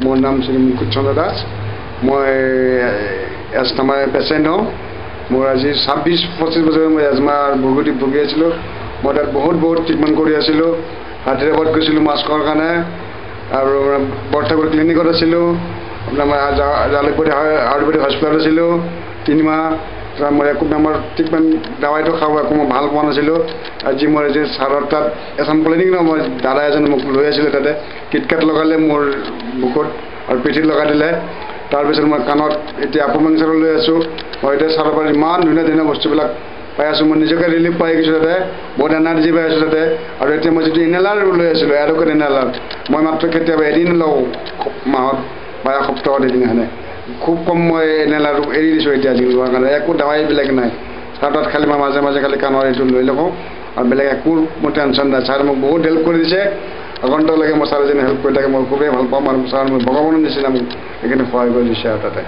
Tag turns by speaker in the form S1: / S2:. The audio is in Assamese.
S1: মোৰ নাম শ্ৰী মুকুট চন্দ্ৰ দাস মই এজমাৰ পেচেণ্ট হওঁ মোৰ আজি 26-25 বছৰ মই এজমাৰ ভুগুটি ভুগি আছিলোঁ মই তাত বহুত ট্ৰিটমেণ্ট কৰি আছিলোঁ হায়দৰাবাদ গৈছিলোঁ মাস্কৰ কাৰণে আৰু বৰঠাকুৰ ক্লিনিকত আছিলোঁ আপোনাৰ মই জালুকবাৰী আয়ুৰ্বেদিক হস্পিটেলত আছিলোঁ 3 মাহ মই একো বেমাৰ ট্ৰিটমেণ্ট দাৱাইটো খাওঁ একো মই ভাল পোৱা নাছিলোঁ আজি মই যে ছাৰৰ তাত এছাম ক্লিনিক ন মই দাদা এজনে মোক লৈ আছিলে তাতে কিটকেট লগালে মোৰ বুকুত আৰু পিঠিত লগাই দিলে তাৰপিছত মই কাণত এতিয়া আপুমাংচাৰ লৈ আছোঁ মই এতিয়া ছাৰৰ পৰা ইমান ধুনীয়া বস্তুবিলাক পাই আছোঁ মই নিজকে ৰিলিফ পাই গৈছোঁ তাতে বহুত এনাৰ্জি পাই আছোঁ তাতে আৰু এতিয়া মই যিটো ইনহেলাৰ লৈ আছিলোঁ এয়াৰকেট ইনহেলাৰ মই মাত্ৰ কেতিয়াবা এদিন লওঁ মাহত বা সপ্তাহত এদিন আনে খুব কম মই ইনহেলাৰ এৰি দিছোঁ এতিয়া আজি লোৱাৰ কাৰণে একো দাৱাই বেলেগ নাই ছাৰ তাত খালি মই মাজে খালি কাণৰ এইটো লৈ লওঁ আৰু বেলেগ একো মোৰ টেনশ্যন নাই ছাৰে মোক বহুত হেল্প কৰি দিছে আগন্তলৈকে মই ছাৰে যেনে হেল্প কৰি থাকে মই খুবেই ভাল পাম আৰু ছাৰ মই ভগৱানৰ নিচিনা মোক এইখিনি সহায় কৰি দিছে আৰু তাতে